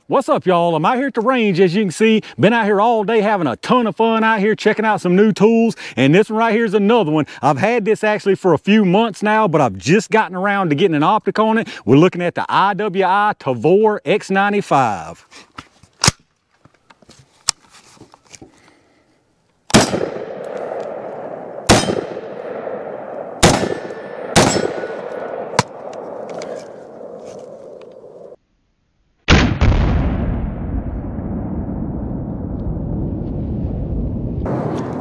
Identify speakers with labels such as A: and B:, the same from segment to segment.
A: What's up, y'all? I'm out here at the range, as you can see. Been out here all day having a ton of fun out here, checking out some new tools. And this one right here is another one. I've had this actually for a few months now, but I've just gotten around to getting an optic on it. We're looking at the IWI Tavor X95.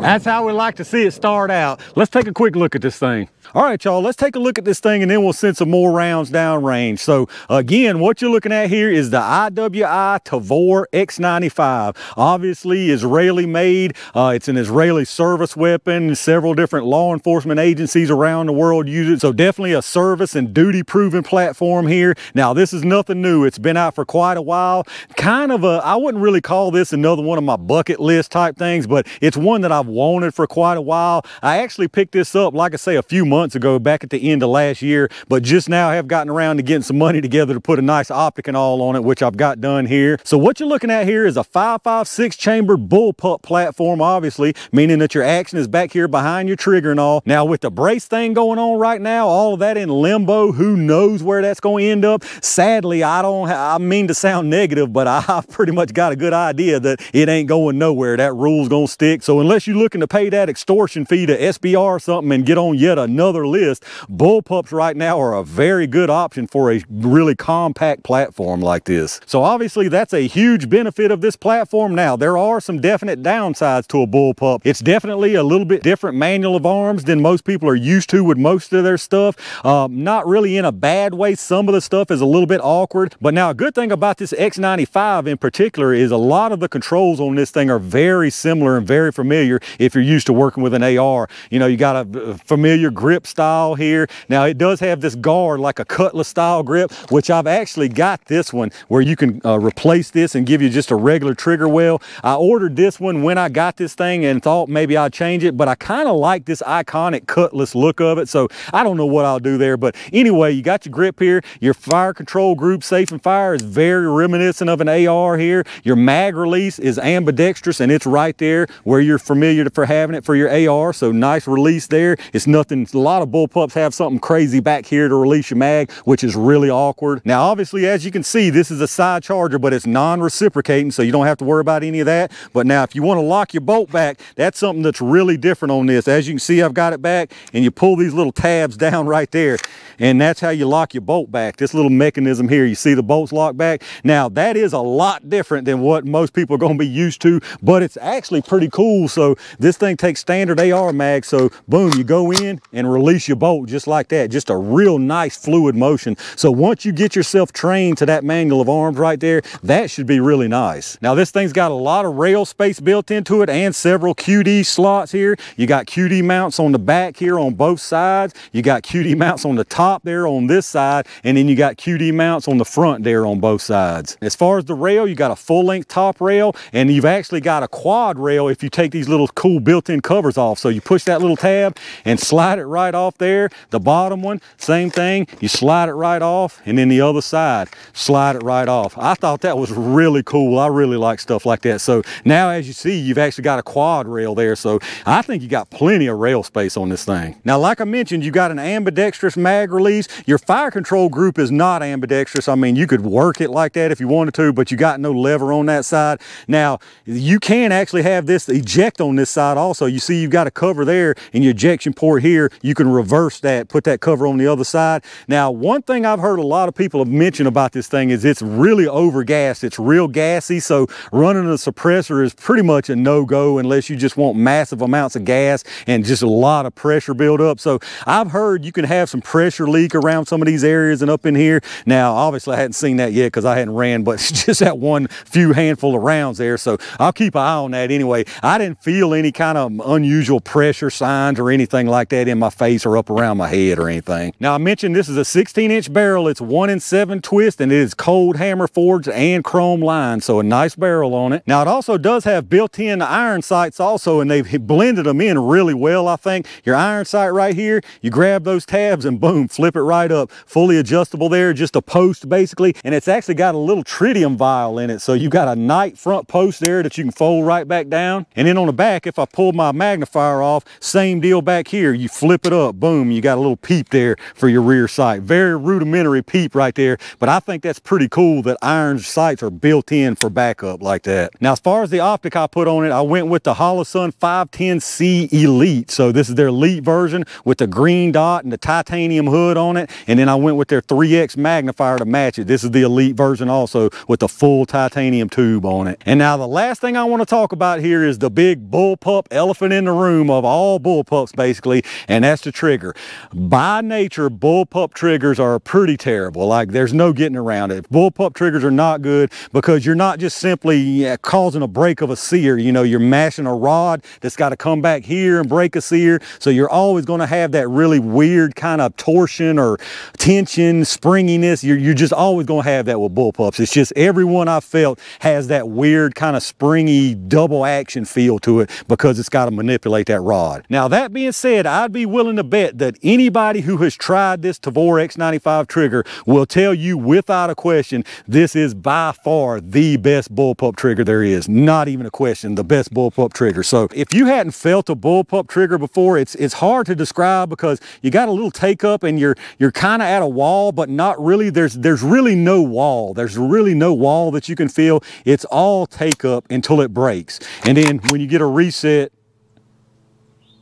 A: That's how we like to see it start out. Let's take a quick look at this thing. All right, y'all, let's take a look at this thing and then we'll send some more rounds downrange. So again, what you're looking at here is the IWI Tavor X95. Obviously Israeli made. It's an Israeli service weapon. Several different law enforcement agencies around the world use it. So definitely a service and duty proven platform here. Now this is nothing new. It's been out for quite a while. Kind of a, I wouldn't really call this another one of my bucket list type things, but it's one that I've wanted for quite a while. I actually picked this up, like I say, a few months ago, back at the end of last year, but just now have gotten around to getting some money together to put a nice optic and all on it, which I've got done here. So what you're looking at here is a 5.56 chambered bullpup platform, obviously, meaning that your action is back here behind your trigger and all. Now with the brace thing going on right now, all of that in limbo, who knows where that's going to end up. Sadly, I mean to sound negative, but I've pretty much got a good idea that it ain't going nowhere. That rule's going to stick. So unless you're looking to pay that extortion fee to SBR or something and get on yet another list, bullpups right now are a very good option for a really compact platform like this. So obviously that's a huge benefit of this platform. Now there are some definite downsides to a bullpup. It's definitely a little bit different manual of arms than most people are used to with most of their stuff. Not really in a bad way. Some of the stuff is a little bit awkward, but now a good thing about this X95 in particular is a lot of the controls on this thing are very similar and very familiar if you're used to working with an AR. You know, you got a familiar grip style here. Now it does have this guard like a cutlass style grip, which I've actually got this one where you can replace this and give you just a regular trigger well. I ordered this one when I got this thing and thought maybe I'd change it, but I kind of like this iconic cutlass look of it, so I don't know what I'll do there. But anyway, you got your grip here. Your fire control group, safe and fire, is very reminiscent of an AR here. Your mag release is ambidextrous and it's right there where you're familiar for having it for your AR, so nice release there. It's nothing, a lot of bullpups have something crazy back here to release your mag, which is really awkward. Now obviously, as you can see, this is a side charger, but it's non-reciprocating, so you don't have to worry about any of that. But now if you want to lock your bolt back, that's something that's really different on this. As you can see, I've got it back and you pull these little tabs down right there, and that's how you lock your bolt back. This little mechanism here, you see the bolts lock back. Now that is a lot different than what most people are going to be used to, but it's actually pretty cool. So this thing takes standard AR mag, so boom, you go in and release your bolt just like that. Just a real nice fluid motion. So once you get yourself trained to that manual of arms right there, that should be really nice. Now this thing's got a lot of rail space built into it and several QD slots here. You got QD mounts on the back here on both sides. You got QD mounts on the top there on this side, and then you got QD mounts on the front there on both sides. As far as the rail, you got a full length top rail, and you've actually got a quad rail if you take these little cool built-in covers off. So you push that little tab and slide it right off there. The bottom one, same thing, you slide it right off, and then the other side, slide it right off. I thought that was really cool. I really like stuff like that. So now as you see, you've actually got a quad rail there. So I think you got plenty of rail space on this thing. Now, like I mentioned, you got an ambidextrous mag release. Your fire control group is not ambidextrous. I mean, you could work it like that if you wanted to, but you got no lever on that side. Now, you can actually have this eject on this side also. You see you've got a cover there and your ejection port here. You can reverse that, put that cover on the other side. Now, one thing I've heard a lot of people have mentioned about this thing is it's really overgassed. It's real gassy, so running a suppressor is pretty much a no-go unless you just want massive amounts of gas and just a lot of pressure build up. So I've heard you can have some pressure leak around some of these areas and up in here. Now, obviously I hadn't seen that yet because I hadn't ran, but it's just that one few handful of rounds there. So I'll keep an eye on that anyway. I didn't feel any kind of unusual pressure signs or anything like that in my face or up around my head or anything. Now, I mentioned this is a 16-inch barrel. It's 1 in 7 twist, and it is cold hammer forged and chrome lined, so a nice barrel on it. Now, it also does have built-in iron sights also, and they've blended them in really well, I think. Your iron sight right here, you grab those tabs and boom, flip it right up. Fully adjustable there, just a post basically, and it's actually got a little tritium vial in it, so you've got a night front post there that you can fold right back down. And then on the back, if I pull my magnifier off, same deal back here. You flip it up, boom, you got a little peep there for your rear sight. Very rudimentary peep right there, but I think that's pretty cool that iron sights are built in for backup like that. Now, as far as the optic I put on it, I went with the Holosun 510C Elite. So this is their Elite version with the green dot and the titanium hood on it, and then I went with their 3X magnifier to match it. This is the Elite version also with the full titanium tube on it. And now the last thing I want to talk about here is the big bullpup elephant in the room of all bullpups basically, and that's the trigger. By nature, bullpup triggers are pretty terrible. Like, there's no getting around it. Bullpup triggers are not good because you're not just simply causing a break of a sear. You know, you're mashing a rod that's got to come back here and break a sear, so you're always going to have that really weird kind of torsion or tension, springiness. You're just always going to have that with bullpups. It's just every one I've felt has that weird kind of springy double action feel to it because it's got to manipulate that rod. Now, that being said, I'd be willing to bet that anybody who has tried this Tavor X95 trigger will tell you without a question, this is by far the best bullpup trigger there is. Not even a question, the best bullpup trigger. So if you hadn't felt a bullpup trigger before, it's hard to describe because you got a little take up and you're kind of at a wall, but not really. There's really no wall. There's really no wall that you can feel. It's all take up until it breaks. And then when you get a reset,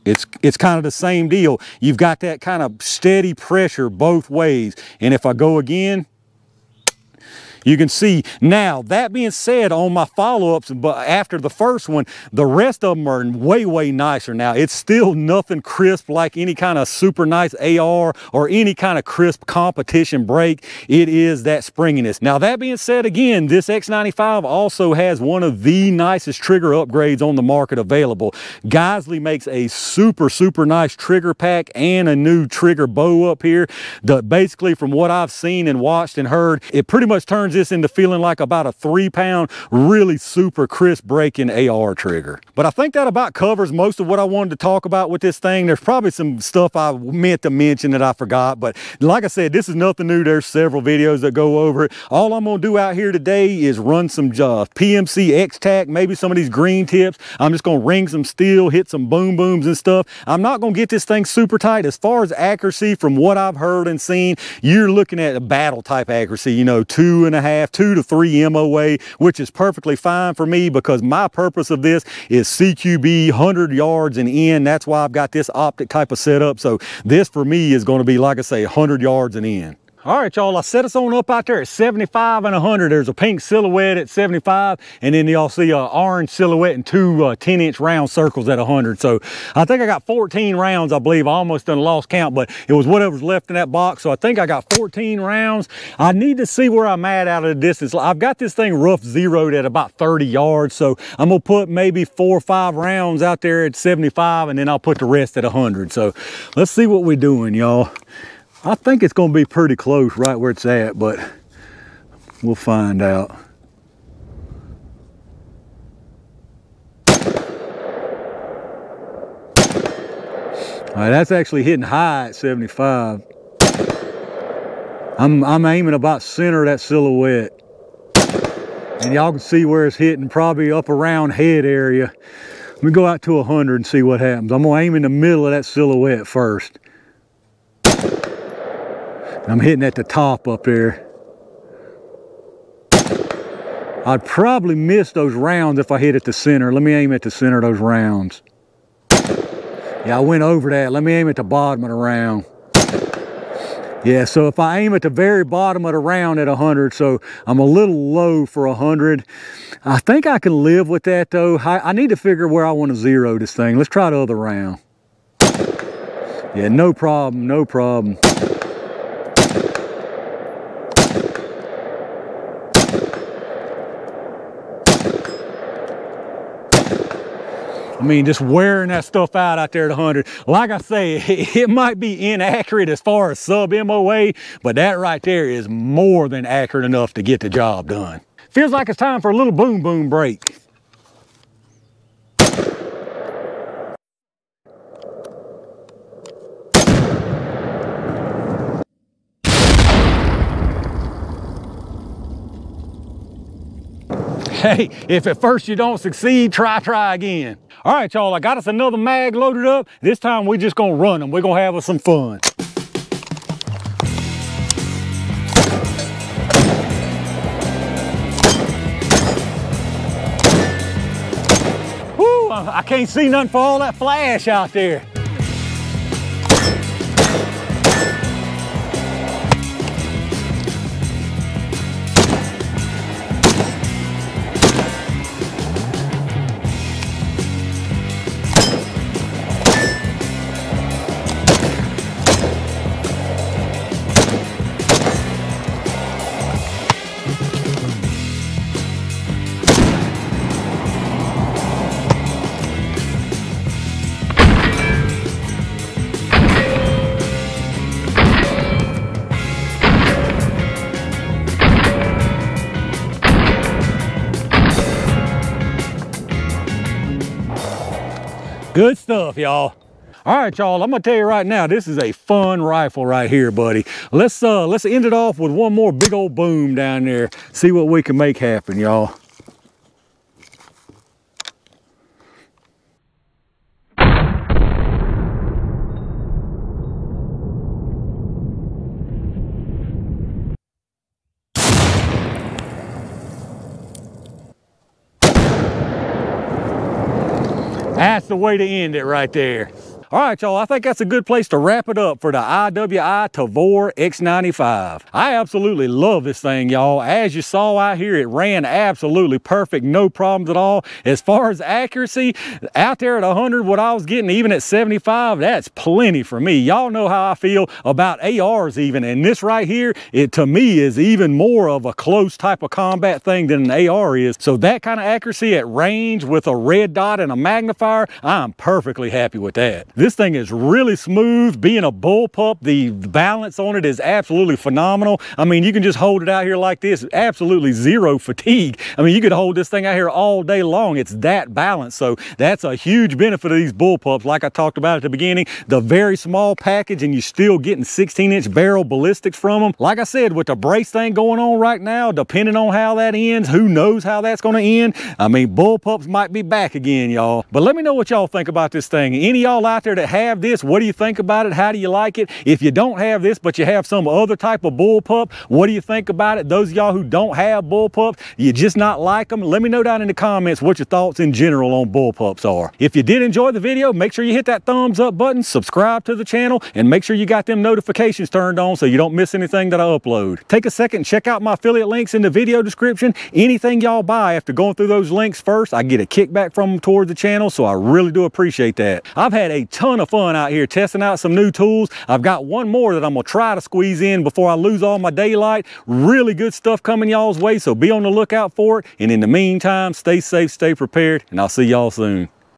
A: it's kind of the same deal. You've got that kind of steady pressure both ways. And if I go again, you can see. Now, that being said, on my follow-ups, but after the first one, the rest of them are way, way nicer now. It's still nothing crisp like any kind of super nice AR or any kind of crisp competition break. It is that springiness. Now, that being said, again, this X95 also has one of the nicest trigger upgrades on the market available. Geisley makes a super, super nice trigger pack and a new trigger bow up here. Basically, from what I've seen and watched and heard, it pretty much turns this into feeling like about a 3-pound, really super crisp breaking AR trigger. But I think that about covers most of what I wanted to talk about with this thing. There's probably some stuff I meant to mention that I forgot, but like I said, this is nothing new. There's several videos that go over it. All I'm gonna do out here today is run some PMC X-Tac, maybe some of these green tips. I'm just gonna ring some steel, hit some boom booms and stuff. I'm not gonna get this thing super tight. As far as accuracy, from what I've heard and seen, you're looking at a battle type accuracy, you know, 2.5, 2 to 3 MOA, which is perfectly fine for me because my purpose of this is CQB 100 yards and in. That's why I've got this optic type of setup. So this for me is going to be, like I say, 100 yards and in. All right, y'all, I set us on up out there at 75 and 100. There's a pink silhouette at 75, and then y'all see an orange silhouette and two 10-inch round circles at 100. So I think I got 14 rounds, I believe. I almost done lost count, but it was whatever's left in that box. So I think I got 14 rounds. I need to see where I'm at out of the distance. I've got this thing rough zeroed at about 30 yards. So I'm gonna put maybe 4 or 5 rounds out there at 75, and then I'll put the rest at 100. So let's see what we're doing, y'all. I think it's going to be pretty close right where it's at, but we'll find out. All right, that's actually hitting high at 75. I'm aiming about center of that silhouette. And y'all can see where it's hitting, probably up around head area. Let me go out to 100 and see what happens. I'm going to aim in the middle of that silhouette first. I'm hitting at the top up there. I'd probably miss those rounds if I hit at the center. Let me aim at the center of those rounds. Yeah, I went over that. Let me aim at the bottom of the round. Yeah, so if I aim at the very bottom of the round at 100, so I'm a little low for 100. I think I can live with that though. I need to figure where I want to zero this thing. Let's try the other round. Yeah, no problem, no problem. mean, just wearing that stuff out there at 100. Like I say, it might be inaccurate as far as sub MOA, but that right there is more than accurate enough to get the job done. Feels like it's time for a little boom boom break. Hey, if at first you don't succeed, try again. All right, y'all, I got us another mag loaded up. This time we just gonna run them. We're gonna have us some fun. Woo, I can't see nothing for all that flash out there. Good stuff, y'all. All right, y'all, I'm gonna tell you right now, this is a fun rifle right here, buddy. Let's end it off with one more big old boom down there. See what we can make happen, y'all. That's the way to end it right there. All right, y'all, I think that's a good place to wrap it up for the IWI Tavor X95. I absolutely love this thing, y'all. As you saw out here, it ran absolutely perfect, no problems at all. As far as accuracy, out there at 100, what I was getting even at 75, that's plenty for me. Y'all know how I feel about ARs even, and this right here, it to me is even more of a close type of combat thing than an AR is. So that kind of accuracy at range with a red dot and a magnifier, I'm perfectly happy with that. This thing is really smooth. Being a bullpup, the balance on it is absolutely phenomenal. I mean, you can just hold it out here like this, absolutely zero fatigue. I mean, you could hold this thing out here all day long. It's that balanced. So that's a huge benefit of these bullpups. Like I talked about at the beginning, the very small package and you're still getting 16-inch barrel ballistics from them. Like I said, with the brace thing going on right now, depending on how that ends, who knows how that's going to end. I mean, bullpups might be back again, y'all. But let me know what y'all think about this thing. Any of y'all out there that have this, what do you think about it? How do you like it? If you don't have this, but you have some other type of bullpup, what do you think about it? Those of y'all who don't have bullpups, you just not like them, let me know down in the comments what your thoughts in general on bullpups are. If you did enjoy the video, make sure you hit that thumbs up button, subscribe to the channel, and make sure you got them notifications turned on so you don't miss anything that I upload. Take a second, check out my affiliate links in the video description. Anything y'all buy after going through those links first, I get a kickback from them towards the channel, so I really do appreciate that. I've had a ton of fun out here testing out some new tools. I've got one more that I'm gonna try to squeeze in before I lose all my daylight. Really good stuff coming y'all's way, so be on the lookout for it. And in the meantime, stay safe, stay prepared, and I'll see y'all soon.